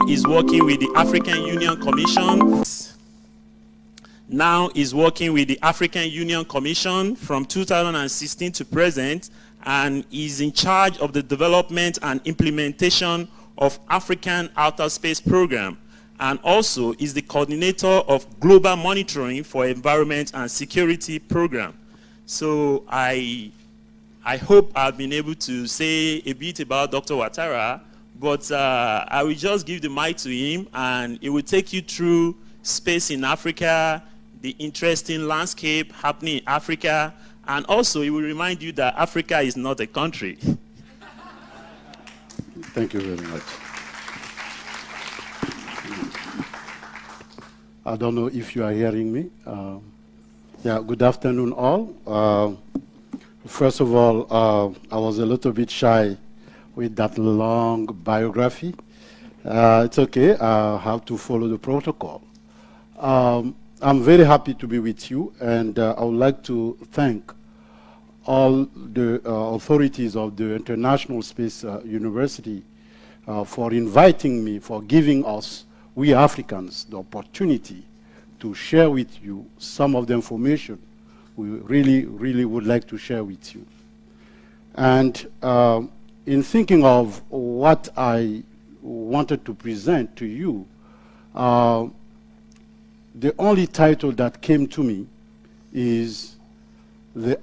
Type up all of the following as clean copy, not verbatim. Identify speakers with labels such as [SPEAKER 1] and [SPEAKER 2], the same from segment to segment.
[SPEAKER 1] is working with the African Union Commission. Now is working with the African Union Commission from 2016 to present, and is in charge of the development and implementation of African Outer Space Program, and also is the coordinator of Global Monitoring for Environment and Security Program. So I hope I've been able to say a bit about Dr. Ouattara, but I will just give the mic to him, and it will take you through space in Africa, the interesting landscape happening in Africa, and also it will remind you that Africa is not a country.
[SPEAKER 2] Thank you very much. I don't know if you are hearing me. Yeah, good afternoon all. First of all, I was a little bit shy with that long biography. It's okay, I have to follow the protocol. I'm very happy to be with you, and I would like to thank all the authorities of the International Space University for inviting me, for giving us, we Africans, the opportunity to share with you some of the information we really, really would like to share with you. And in thinking of what I wanted to present to you, the only title that came to me is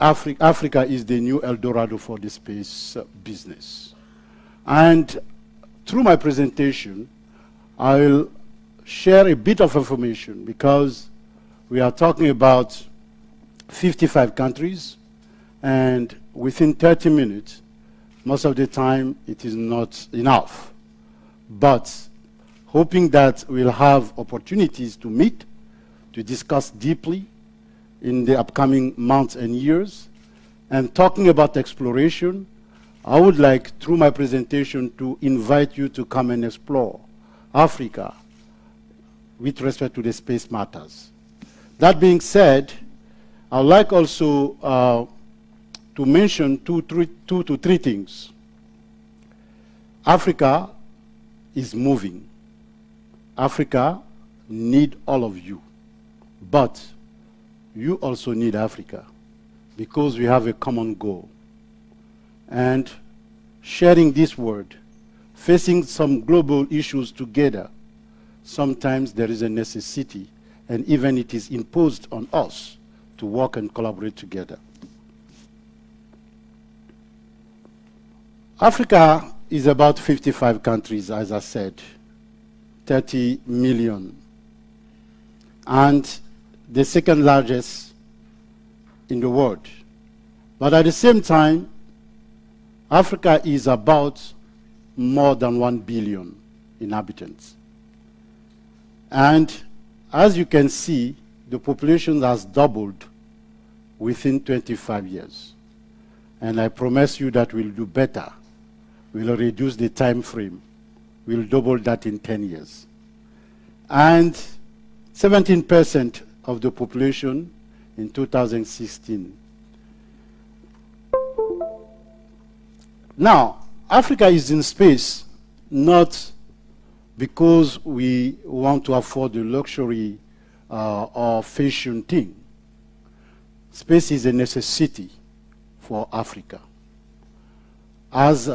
[SPEAKER 2] Africa is the new Eldorado for the space business. And through my presentation, I'll share a bit of information, because we are talking about 55 countries, and within 30 minutes, most of the time, it is not enough. But hoping that we'll have opportunities to meet, to discuss deeply in the upcoming months and years. And talking about exploration, I would like, through my presentation, to invite you to come and explore Africa with respect to the space matters. That being said, I would like also to mention two to three things. Africa is moving. Africa needs all of you. But you also need Africa, because we have a common goal. And sharing this word, facing some global issues together, sometimes there is a necessity, and even it is imposed on us to work and collaborate together. Africa is about 55 countries, as I said, 30 million. And the second largest in the world. But at the same time, Africa is about more than 1 billion inhabitants. And as you can see, the population has doubled within 25 years. And I promise you that we'll do better. We'll reduce the time frame. We'll double that in 10 years. And 17% of the population in 2016. Now, Africa is in space not because we want to afford the luxury or fashion thing. Space is a necessity for Africa. As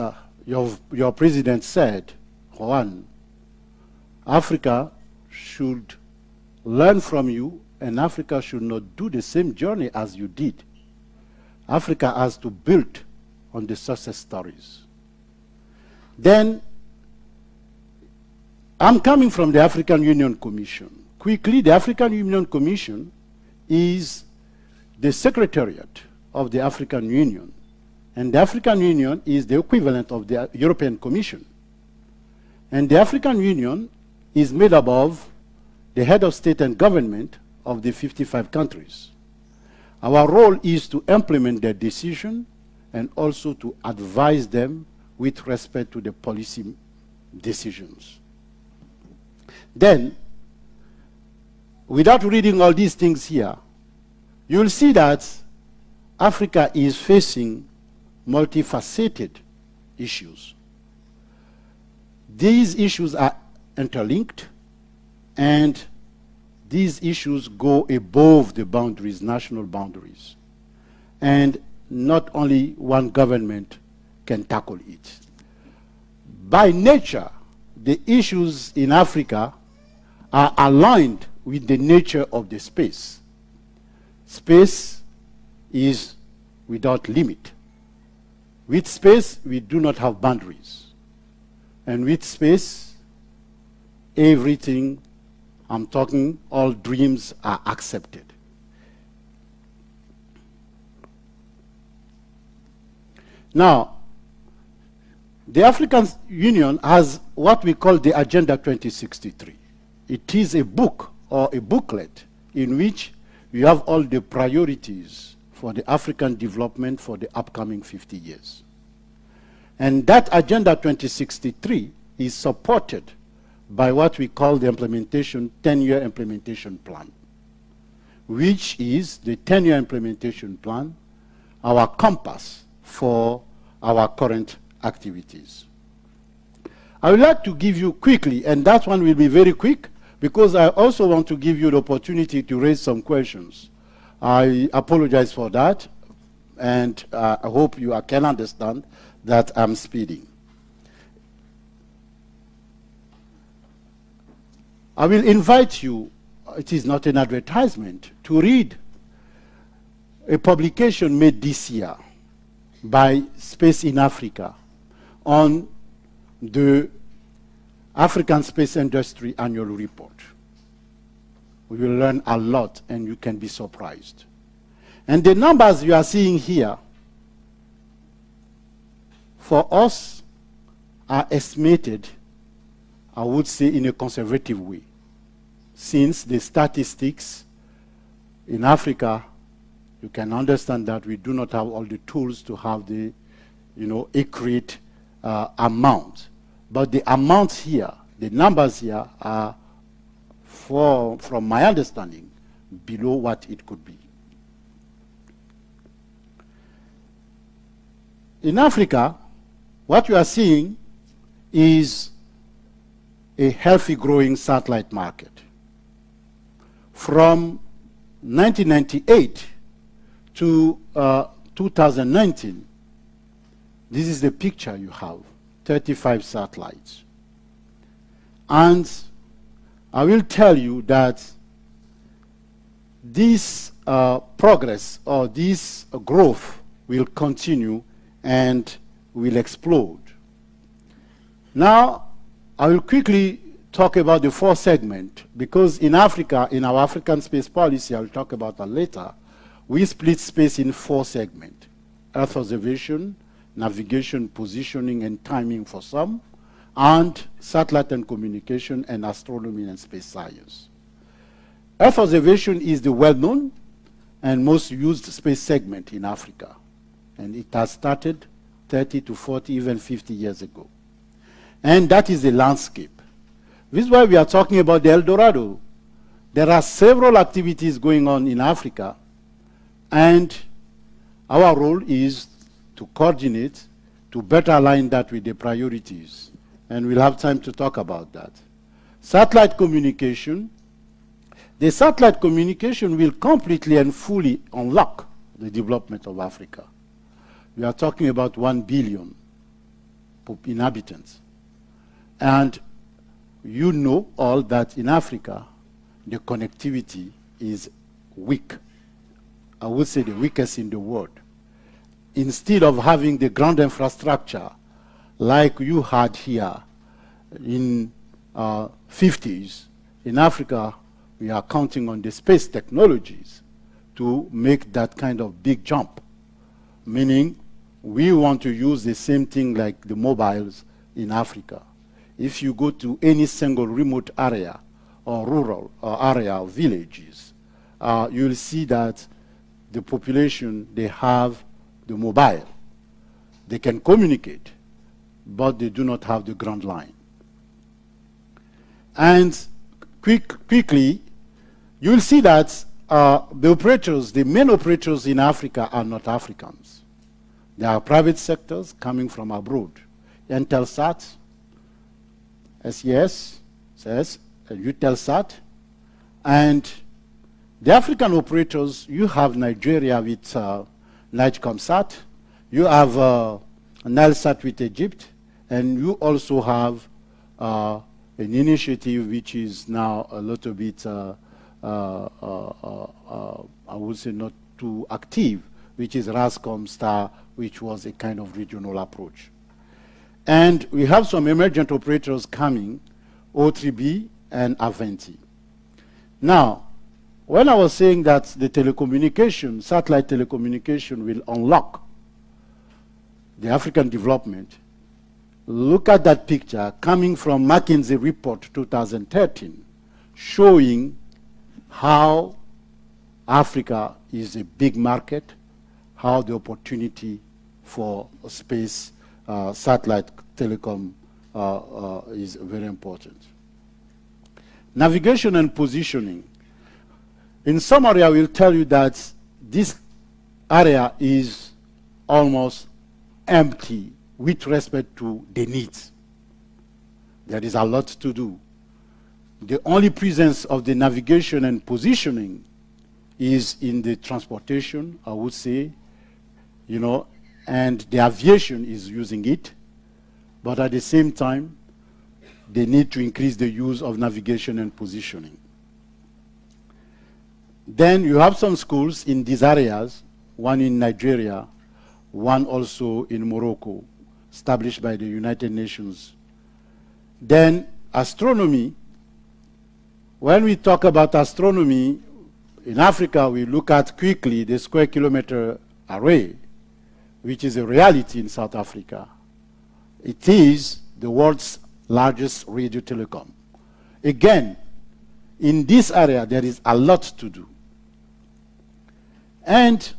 [SPEAKER 2] your president said, Juan, Africa should learn from you, and Africa should not do the same journey as you did. Africa has to build on the success stories. Then, I'm coming from the African Union Commission. Quickly, the African Union Commission is the secretariat of the African Union. And the African Union is the equivalent of the European Commission. And the African Union is made up of the head of state and government of the 55 countries. Our role is to implement their decision and also to advise them with respect to the policy decisions. Then, without reading all these things here, you'll see that Africa is facing multifaceted issues. These issues are interlinked, and these issues go above the boundaries, national boundaries. And not only one government can tackle it. By nature, the issues in Africa are aligned with the nature of the space. Space is without limit. With space, we do not have boundaries. And with space, everything, I'm talking, all dreams are accepted. Now, the African Union has what we call the Agenda 2063. It is a book or a booklet in which we have all the priorities for the African development for the upcoming 50 years. And that Agenda 2063 is supported by what we call the implementation, 10-year implementation plan, which is the 10-year implementation plan, our compass for our current activities. I would like to give you quickly, and that one will be very quick, because I also want to give you the opportunity to raise some questions. I apologize for that, and I hope you can understand that I'm speeding. I will invite you, it is not an advertisement, to read a publication made this year by Space in Africa on the African Space Industry Annual Report. We will learn a lot, and you can be surprised. And the numbers you are seeing here, for us, are estimated, I would say, in a conservative way, since the statistics in Africa, you can understand that we do not have all the tools to have the, accurate amount. But the amounts here, the numbers here are, from my understanding, below what it could be. In Africa, what you are seeing is a healthy growing satellite market. From 1998 to 2019, this is the picture you have, 35 satellites. And I will tell you that this progress or this growth will continue and will explode. Now, I will quickly talk about the 4 segments, because in Africa, in our African space policy, I'll talk about that later, we split space in 4 segments: Earth observation, navigation, positioning, and timing for some, and satellite and communication, and astronomy and space science. Earth observation is the well-known and most used space segment in Africa, and it has started 30 to 40, even 50 years ago. And that is the landscape. This is why we are talking about the Eldorado. There are several activities going on in Africa, and our role is to coordinate, to better align that with the priorities. And we'll have time to talk about that. Satellite communication. The satellite communication will completely and fully unlock the development of Africa. We are talking about 1 billion inhabitants. And you know all that in Africa, the connectivity is weak. I would say the weakest in the world. Instead of having the ground infrastructure like you had here in 50s, in Africa, we are counting on the space technologies to make that kind of big jump. Meaning, we want to use the same thing like the mobiles in Africa. If you go to any single remote area or rural area or villages, you'll see that the population, they have the mobile. They can communicate, but they do not have the ground line. And quickly, you'll see that the operators, the main operators in Africa are not Africans. They are private sectors coming from abroad. Intelsat, SES, says, Eutelsat, and the African operators, you have Nigeria with Nigecomsat, you have Nilesat with Egypt, and you also have an initiative which is now a little bit, I would say not too active, which is Rascomstar, which was a kind of regional approach. And we have some emergent operators coming, O3B and Aventi. Now, when I was saying that the telecommunication, satellite telecommunication will unlock the African development, look at that picture coming from McKinsey report 2013, showing how Africa is a big market, how the opportunity for space satellite telecom is very important. Navigation and positioning. In summary, I will tell you that this area is almost empty with respect to the needs. There is a lot to do. The only presence of the navigation and positioning is in the transportation, I would say, you know, and the aviation is using it, but at the same time, they need to increase the use of navigation and positioning. Then you have some schools in these areas, one in Nigeria, one also in Morocco, established by the United Nations. Then astronomy, when we talk about astronomy, in Africa we look at quickly the square kilometer array, which is a reality in South Africa. It is the world's largest radio telecom. Again, in this area there is a lot to do. And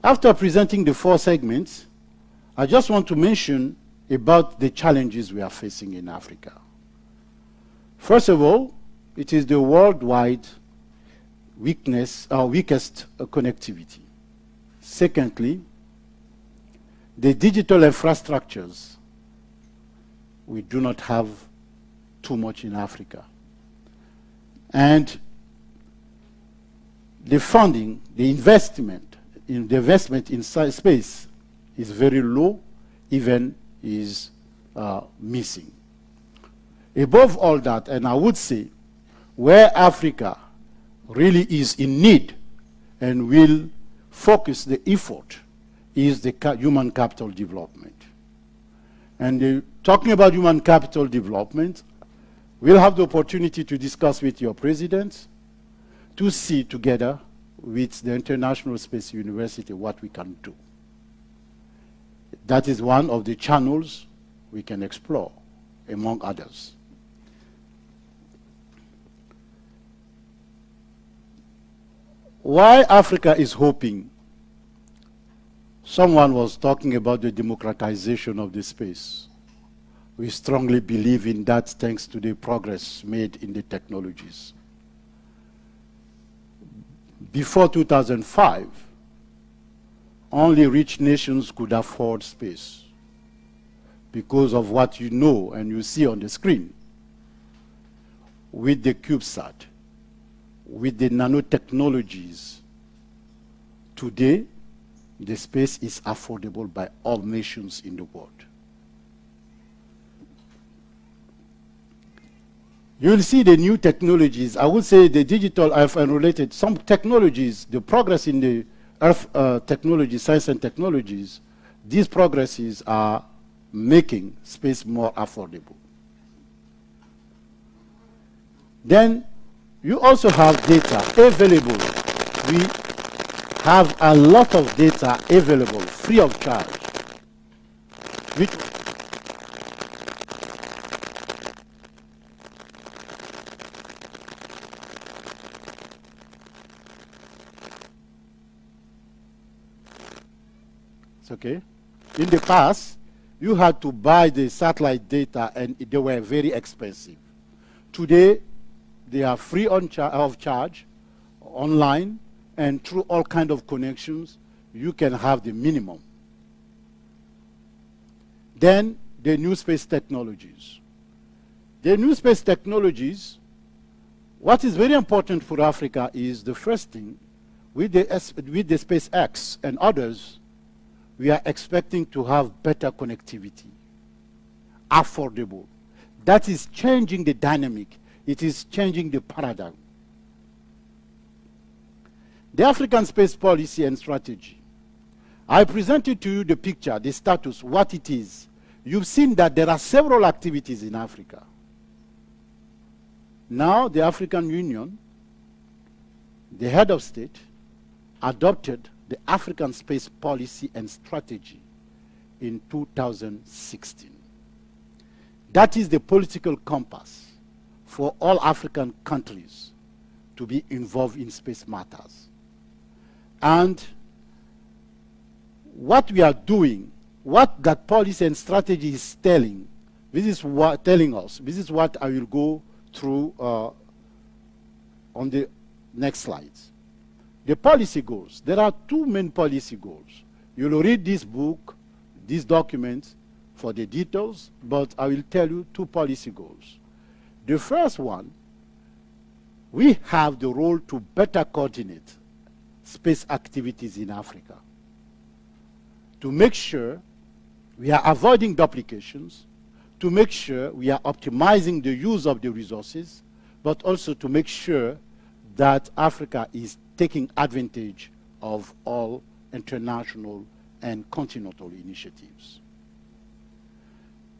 [SPEAKER 2] after presenting the 4 segments, I just want to mention about the challenges we are facing in Africa. First of all, it is the worldwide weakest connectivity. Secondly, the digital infrastructures. We do not have too much in Africa. And the funding, the investment in space is very low, even is missing. Above all that, and I would say, where Africa really is in need and will focus the effort is the human capital development. And talking about human capital development, we'll have the opportunity to discuss with your president, to see together with the International Space University what we can do. That is one of the channels we can explore, among others. Why Africa is hoping? Someone was talking about the democratization of the space. We strongly believe in that thanks to the progress made in the technologies. Before 2005, only rich nations could afford space because of what you know and you see on the screen. With the CubeSat, with the nanotechnologies, today the space is affordable by all nations in the world. You will see the new technologies. I would say the digital and related, some technologies, the progress in the earth technology, science and technologies, these progresses are making space more affordable. Then you also have data available. We have a lot of data available, free of charge, which it's okay. In the past, you had to buy the satellite data and they were very expensive. Today, they are free of charge, online, and through all kinds of connections, you can have the minimum. Then, the new space technologies. The new space technologies, what is very important for Africa is the first thing, with the SpaceX and others, we are expecting to have better connectivity, affordable. That is changing the dynamic. It is changing the paradigm. The African space policy and strategy. I presented to you the picture, the status, what it is. You've seen that there are several activities in Africa. Now the African Union, the head of state, adopted the African space policy and strategy in 2016. That is the political compass for all African countries to be involved in space matters. And what we are doing, what that policy and strategy is telling, this is what telling us. This is what I will go through on the next slides. The policy goals. There are two main policy goals. You'll read this book, these documents for the details, but I will tell you two policy goals. The first one, we have the role to better coordinate space activities in Africa, to make sure we are avoiding duplications, to make sure we are optimizing the use of the resources, but also to make sure that Africa is taking advantage of all international and continental initiatives.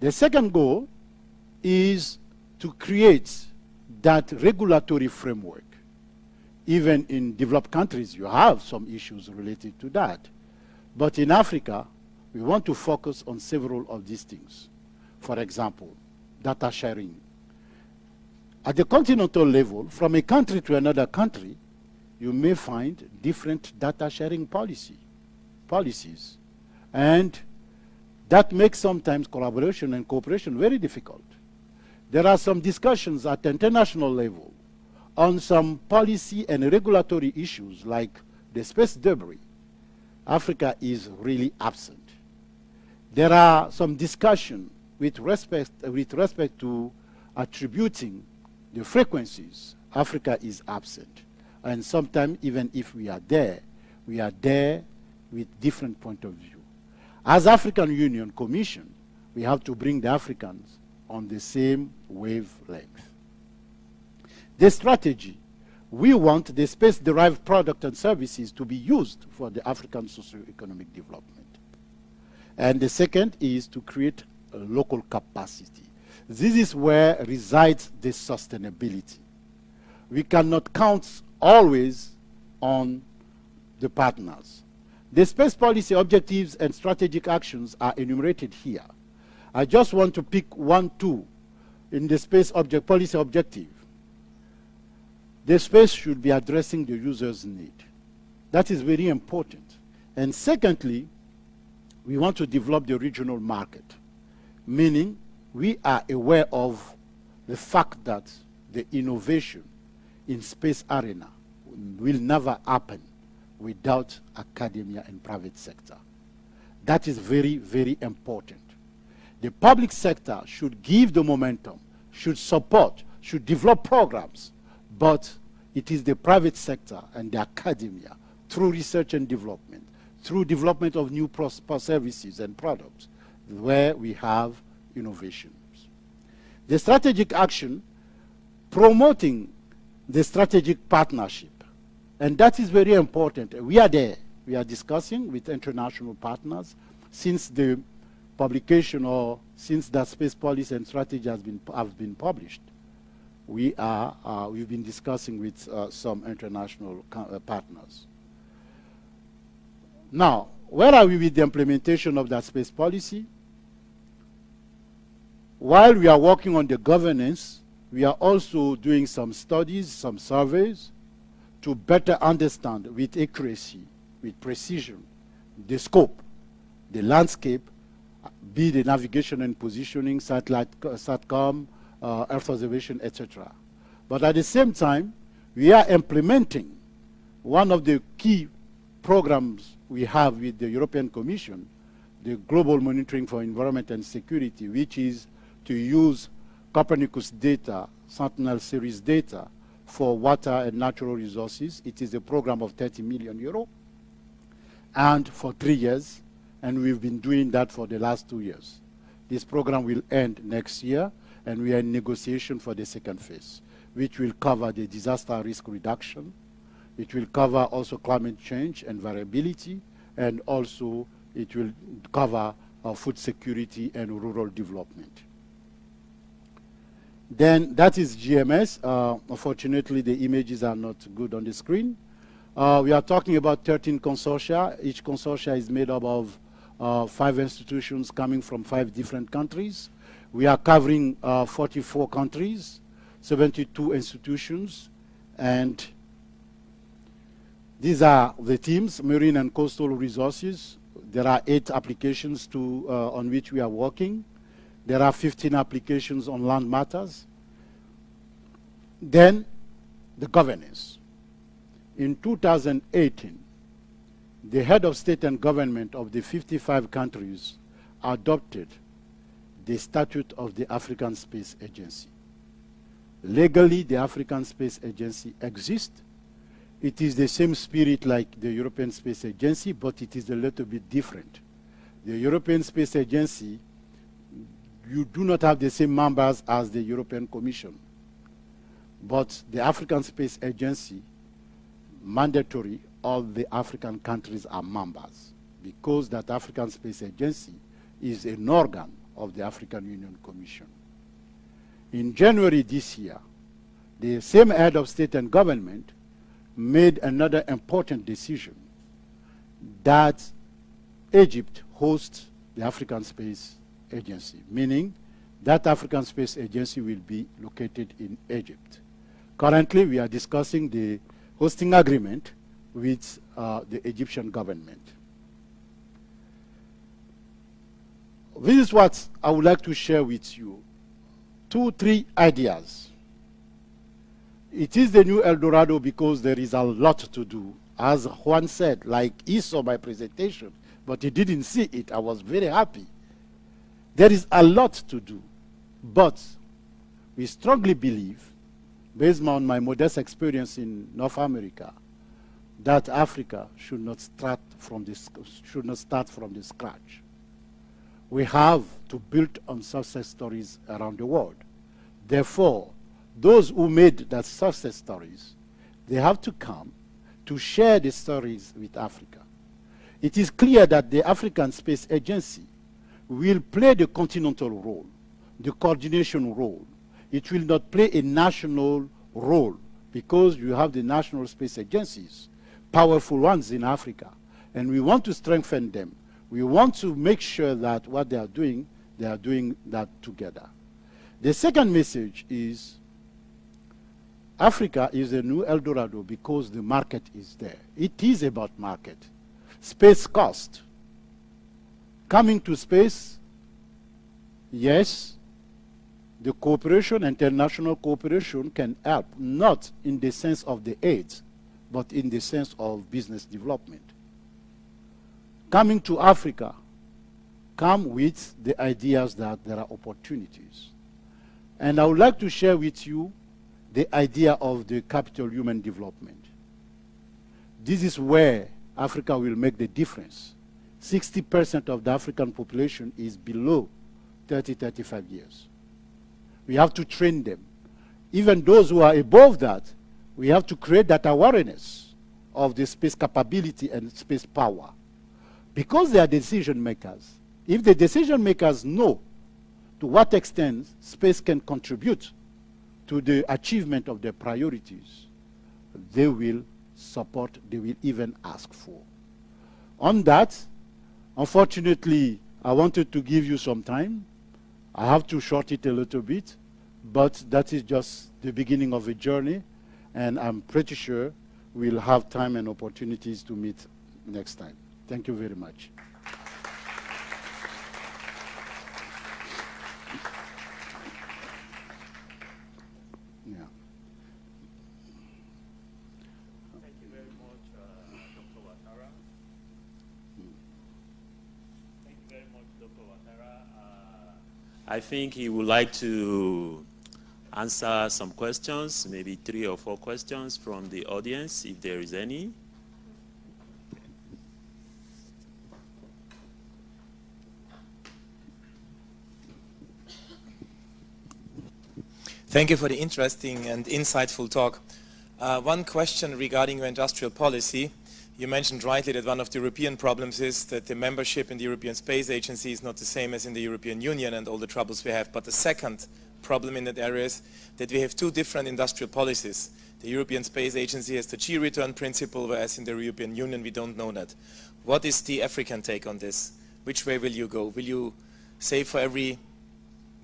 [SPEAKER 2] The second goal is to create that regulatory framework. Even in developed countries, you have some issues related to that. But in Africa, we want to focus on several of these things. For example, data sharing. At the continental level, from a country to another country, you may find different data sharing policies. And that makes sometimes collaboration and cooperation very difficult. There are some discussions at the international level on some policy and regulatory issues like the space debris. Africa is really absent. There are some discussion with respect to attributing the frequencies. Africa is absent. And sometimes even if we are there with different point of view. As African Union Commission, we have to bring the Africans on the same wavelength. The strategy, we want the space-derived product and services to be used for the African socio-economic development. And the second is to create a local capacity. This is where resides the sustainability. We cannot count always on the partners. The space policy objectives and strategic actions are enumerated here. I just want to pick one, two in the space policy objective. The space should be addressing the user's need. That is very important. And secondly, we want to develop the regional market, meaning we are aware of the fact that the innovation in space arena will never happen without academia and private sector. That is very, very important. The public sector should give the momentum, should support, should develop programs, but it is the private sector and the academia, through research and development, through development of new services and products, where we have innovations. The strategic action, promoting the strategic partnership. And that is very important. We are there. We are discussing with international partners since the publication or since that space policy and strategy have been published. We've been discussing with some international partners. Now, where are we with the implementation of that space policy? While we are working on the governance, we are also doing some studies, some surveys, to better understand with accuracy, with precision, the scope, the landscape, be the navigation and positioning, satellite, SATCOM, Earth observation, etc. But at the same time, we are implementing one of the key programs we have with the European Commission, the Global Monitoring for Environment and Security, which is to use Copernicus data, Sentinel series data for water and natural resources. It is a program of 30 million euro, and for 3 years, and we've been doing that for the last 2 years. This program will end next year, and we are in negotiation for the second phase, which will cover the disaster risk reduction. It will cover also climate change and variability, and also it will cover food security and rural development. Then that is GMS. Unfortunately, the images are not good on the screen. We are talking about 13 consortia. Each consortia is made up of 5 institutions coming from 5 different countries. We are covering 44 countries, 72 institutions, and these are the teams: marine and coastal resources. There are 8 applications on which we are working. There are 15 applications on land matters. Then the governance. In 2018, the head of state and government of the 55 countries adopted the Statute of the African Space Agency. Legally, the African Space Agency exists. It is the same spirit like the European Space Agency, but it is a little bit different. The European Space Agency, you do not have the same members as the European Commission. But the African Space Agency, mandatory, all the African countries are members, because that African Space Agency is an organ of the African Union Commission. In January this year, the same head of state and government made another important decision, that Egypt hosts the African Space Agency, meaning that African Space Agency will be located in Egypt. Currently, we are discussing the hosting agreement with the Egyptian government. This is what I would like to share with you. 2, 3 ideas. It is the new Eldorado because there is a lot to do. As Juan said, like he saw my presentation, but he didn't see it. I was very happy. There is a lot to do, but we strongly believe, based on my modest experience in North America, that Africa should not start from the scratch. We have to build on success stories around the world. Therefore, those who made that success stories, they have to come to share the stories with Africa. It is clear that the African Space Agency will play the continental role, the coordination role. It will not play a national role, because you have the national space agencies, powerful ones in Africa, and we want to strengthen them. We want to make sure that what they are doing that together. The second message is Africa is a new Eldorado because the market is there. It is about market. Space cost. Coming to space, yes, the cooperation, international cooperation can help, not in the sense of the aid, but in the sense of business development. Coming to Africa, come with the ideas that there are opportunities. And I would like to share with you the idea of the capital human development. This is where Africa will make the difference. 60% of the African population is below 30, 35 years. We have to train them. Even those who are above that, we have to create that awareness of the space capability and space power. Because they are decision makers. If the decision makers know to what extent space can contribute to the achievement of their priorities, they will support, they will even ask for. On that, unfortunately, I wanted to give you some time. I have to short it a little bit, but that is just the beginning of a journey, and I'm pretty sure we'll have time and opportunities to meet next time. Thank you very much. Yeah.
[SPEAKER 1] Thank you very much, Dr. Ouattara. Thank you very much, Dr. Ouattara. I think he would like to answer some questions, maybe 3 or 4 questions from the audience, if there is any.
[SPEAKER 3] Thank you for the interesting and insightful talk. One question regarding your industrial policy. You mentioned rightly that one of the European problems is that the membership in the European Space Agency is not the same as in the European Union and all the troubles we have. But the second problem in that area is that we have 2 different industrial policies. The European Space Agency has the G return principle, whereas in the European Union we don't know that. What is the African take on this? Which way will you go? Will you say for every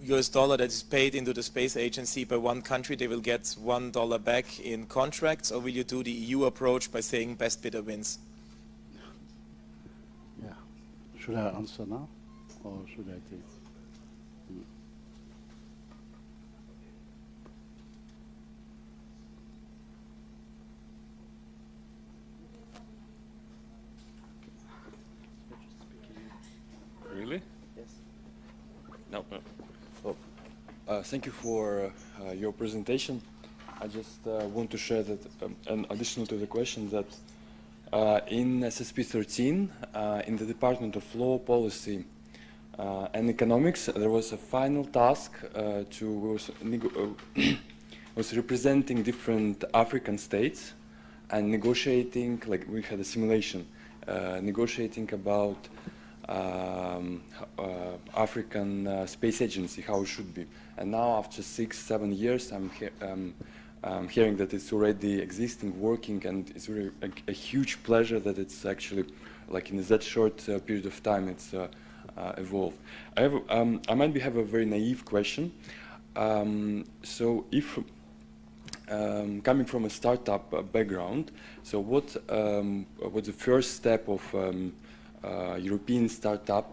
[SPEAKER 3] US dollar that is paid into the space agency by one country, they will get $1 back in contracts, or will you do the EU approach by saying best bidder wins?
[SPEAKER 2] Yeah. Should I answer now, or should I take?
[SPEAKER 4] Really? Yes. No. Thank you for your presentation. I just want to share that an additional to the question that in SSP 13, in the Department of Law, Policy and Economics, there was a final task was representing different African states and negotiating, like we had a simulation, negotiating about African Space Agency, how it should be. And now after 6-7 years, I'm hearing that it's already existing, working, and it's really a huge pleasure that it's actually, like in that short period of time, it's evolved. I might have a very naive question. So if coming from a startup background, so what's the first step of European startup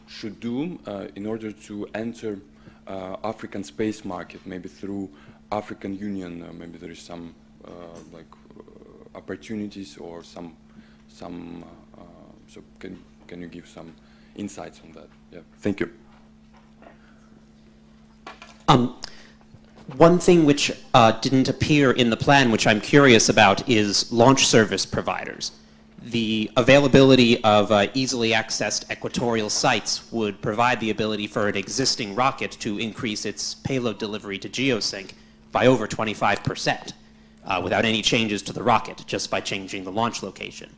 [SPEAKER 4] should do in order to enter African space market, maybe through African Union, maybe there is some opportunities or some so can you give some insights on that? Yeah, thank you.
[SPEAKER 5] One thing which didn't appear in the plan, which I'm curious about, is launch service providers. The availability of easily accessed equatorial sites would provide the ability for an existing rocket to increase its payload delivery to geosync by over 25% without any changes to the rocket, just by changing the launch location.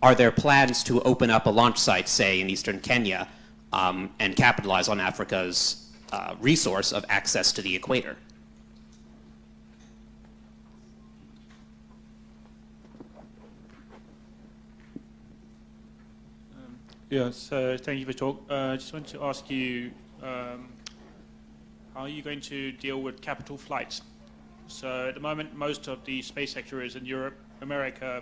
[SPEAKER 5] Are there plans to open up a launch site, say, in eastern Kenya, and capitalize on Africa's resource of access to the equator?
[SPEAKER 6] Yeah, so thank you for the talk. I just want to ask you, how are you going to deal with capital flight? So at the moment, most of the space sector is in Europe, America,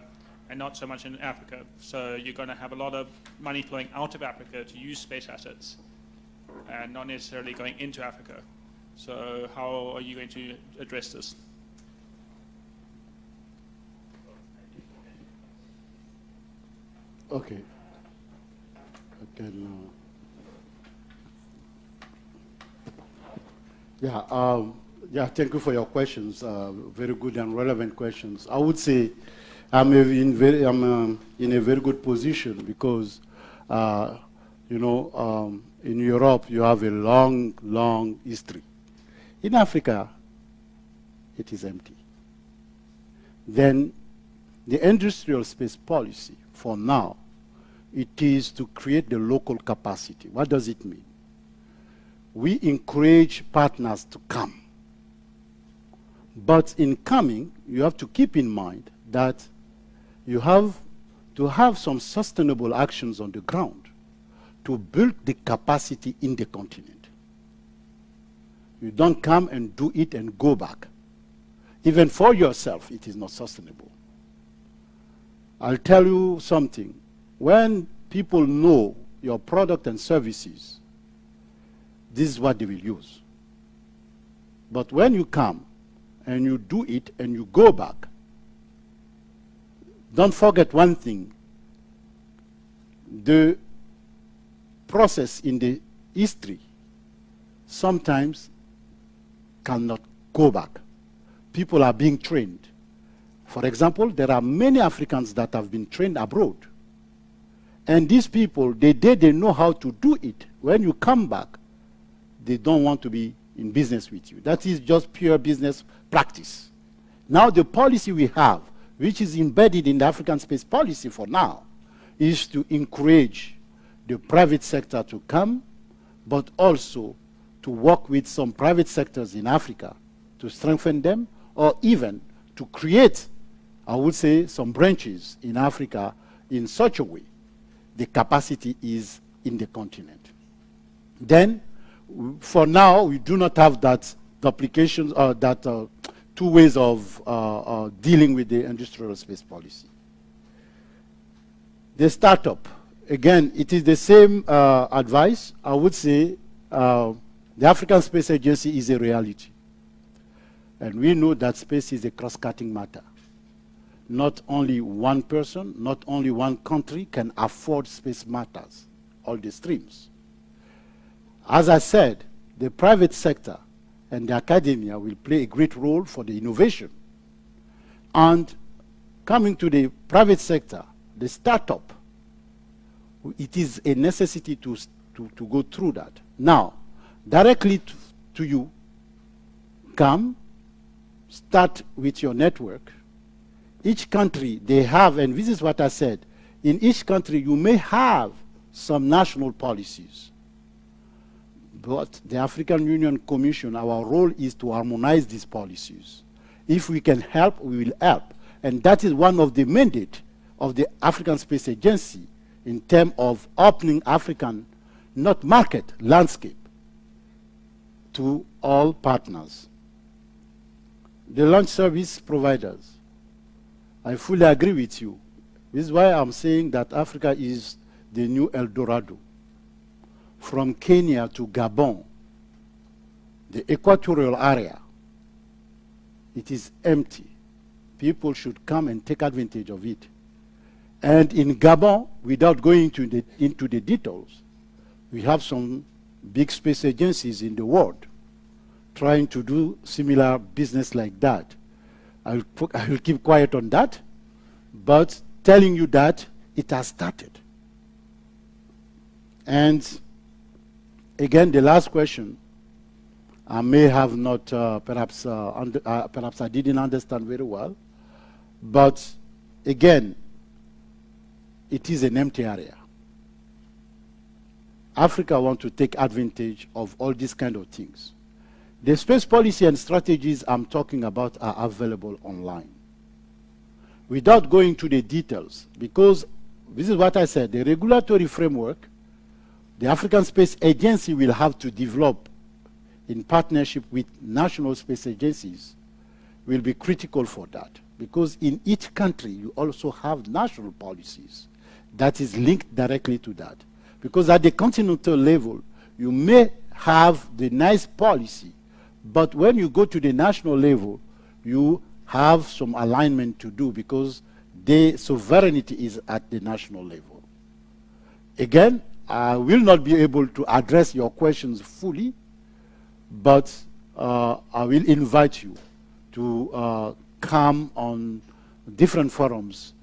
[SPEAKER 6] and not so much in Africa. So you're going to have a lot of money flowing out of Africa to use space assets, and not necessarily going into Africa. So how are you going to address this?
[SPEAKER 2] Okay. Yeah, thank you for your questions. Very good and relevant questions. I would say I'm in a very good position because, in Europe you have a long history. In Africa, it is empty. Then the industrial space policy, for now, it is to create the local capacity. What does it mean? We encourage partners to come. But in coming, you have to keep in mind that you have to have some sustainable actions on the ground to build the capacity in the continent. You don't come and do it and go back. Even for yourself, it is not sustainable. I'll tell you something. When people know your product and services, this is what they will use. But when you come and you do it and you go back, don't forget one thing. The process in the history sometimes cannot go back. People are being trained. For example, there are many Africans that have been trained abroad. And these people, they know how to do it. When you come back, they don't want to be in business with you. That is just pure business practice. Now the policy we have, which is embedded in the African space policy for now, is to encourage the private sector to come, but also to work with some private sectors in Africa to strengthen them, or even to create, I would say, some branches in Africa in such a way the capacity is in the continent. Then, for now, we do not have that duplication or that two ways of dealing with the industrial space policy. The startup, again, it is the same advice. I would say the African Space Agency is a reality. And we know that space is a cross-cutting matter. Not only one person, not only one country can afford space matters, all the streams. As I said, the private sector and the academia will play a great role for the innovation. And coming to the private sector, the startup, it is a necessity to go through that. Now, directly to you, come, start with your network. Each country, they have, and this is what I said, in each country you may have some national policies. But the African Union Commission, our role is to harmonize these policies. If we can help, we will help. And that is one of the mandate of the African Space Agency in terms of opening African, not market, landscape to all partners. The launch service providers, I fully agree with you. This is why I'm saying that Africa is the new Eldorado. From Kenya to Gabon, the equatorial area, it is empty. People should come and take advantage of it. And in Gabon, without going into the details, we have some big space agencies in the world trying to do similar business like that. I will keep quiet on that, but telling you that it has started. And again, the last question, I may have not, perhaps I didn't understand very well, but again, it is an empty area. Africa wants to take advantage of all these kind of things. The space policy and strategies I'm talking about are available online. Without going to the details, because this is what I said, the regulatory framework, the African Space Agency will have to develop in partnership with national space agencies will be critical for that. Because in each country, you also have national policies that is linked directly to that. Because at the continental level, you may have the nice policy, but when you go to the national level, you have some alignment to do because the sovereignty is at the national level. Again, I will not be able to address your questions fully, but I will invite you to come on different forums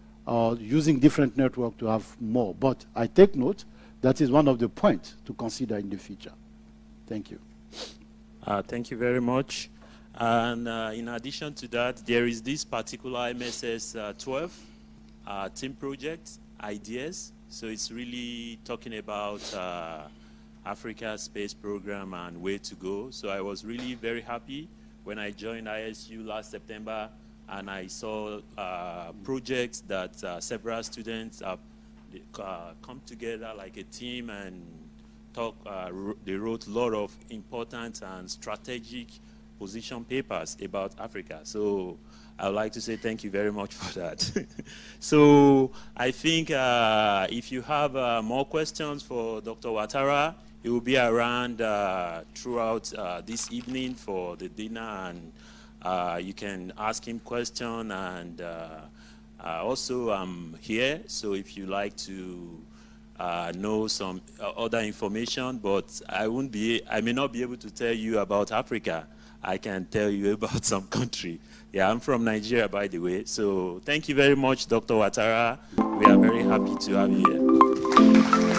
[SPEAKER 2] using different networks to have more. But I take note, that is one of the points to consider in the future. Thank you.
[SPEAKER 1] Thank you very much. And in addition to that, there is this particular MSS 12 team project, ideas. So it's really talking about Africa Space Program and where to go. So I was really very happy when I joined ISU last September and I saw projects that several students have come together like a team and talk. They wrote a lot of important and strategic position papers about Africa. So I would like to say thank you very much for that. So I think if you have more questions for Dr. Ouattara, he will be around throughout this evening for the dinner, and you can ask him questions. And also I'm here, so if you like to know some other information, but I may not be able to tell you about Africa. I can tell you about some country. Yeah, I'm from Nigeria, by the way. So thank you very much, Dr. Ouattara. We are very happy to have you here.